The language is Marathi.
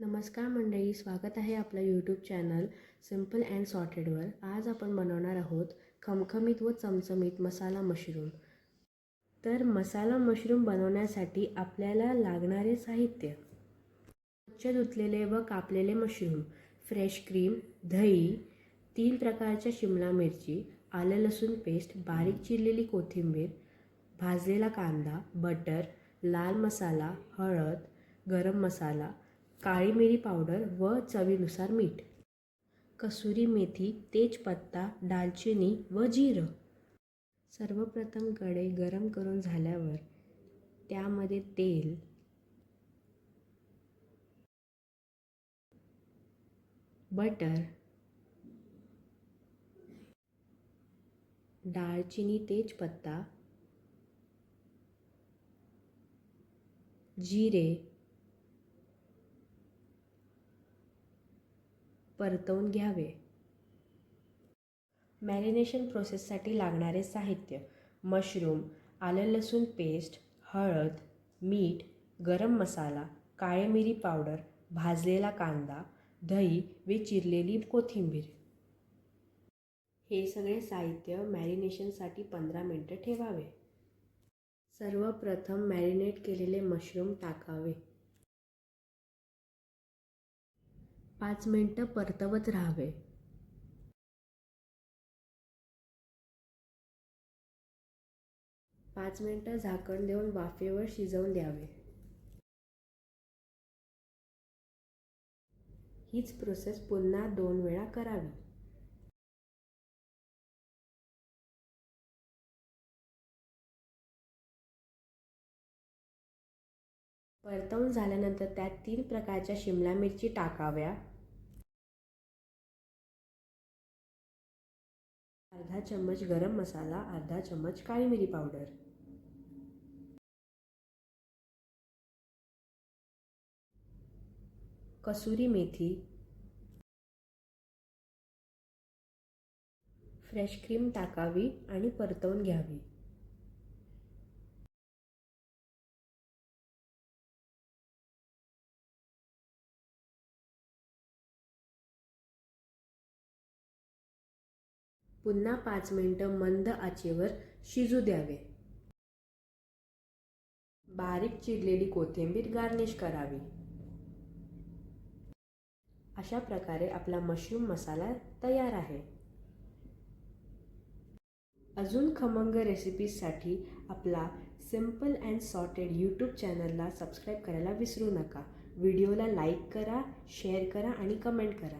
नमस्कार मंडळी, स्वागत आहे आपल्या यूट्यूब चॅनल सिम्पल अँड सॉर्टेडवर। आज आपण बनवणार आहोत खमखमीत व चमचमीत मसाला मशरूम। तर मसाला मशरूम बनवण्यासाठी आपल्याला लागणारे साहित्य: स्वच्छ धुतलेले व कापलेले मशरूम, फ्रेश क्रीम, दही, 3 प्रकारच्या शिमला मिरची, आलं लसूण पेस्ट, बारीक चिरलेली कोथिंबीर, भाजलेला कांदा, बटर, लाल मसाला, हळद, गरम मसाला, काळी मिरी पावडर व चवीनुसार मीठ, कसुरी मेथी, तेजपत्ता, दालचिनी व जिरं। सर्वप्रथम कढई गरम करून झाल्यावर त्यामध्ये तेल, बटर, दालचिनी, तेजपत्ता, जिरे परतवून घ्यावे। मॅरिनेशन प्रोसेससाठी लागणारे साहित्य: मशरूम, आलं लसूण पेस्ट, हळद, मीठ, गरम मसाला, काळी मिरी पावडर, भाजलेला कांदा, दही व चिरलेली कोथिंबीर। हे सगळे साहित्य मॅरिनेशनसाठी 15 मिनिटे ठेवावे। सर्वप्रथम मॅरिनेट केलेले मशरूम टाकावे। 5 मिनिटे परतवत राहावे। पाच मिनिटे झाकण देऊन वाफेवर शिजवून द्यावे। हीच प्रोसेस पुन्हा 2 वेळा करावी। परतवून झाल्यानंतर त्यात 3 प्रकारच्या शिमला मिरची टाकाव्या। अर्धा चम्मच गरम मसाला, अर्धा चम्मच काळी मिरी powder, kasuri methi, fresh cream टाकावी आणि परतवून घ्यावी। पुन्हा 5 मिनिटे मंद आचेवर शिजू द्यावे। बारीक चिरलेली कोथिंबीर गार्निश करावी। अशा प्रकारे आपला मशरूम मसाला तयार आहे। अजून खमंग रेसिपीजसाठी आपला सिम्पल अँड सॉर्टेड यूट्यूब चॅनलला सबस्क्राईब करायला विसरू नका। व्हिडिओला लाईक करा, शेअर करा आणि कमेंट करा।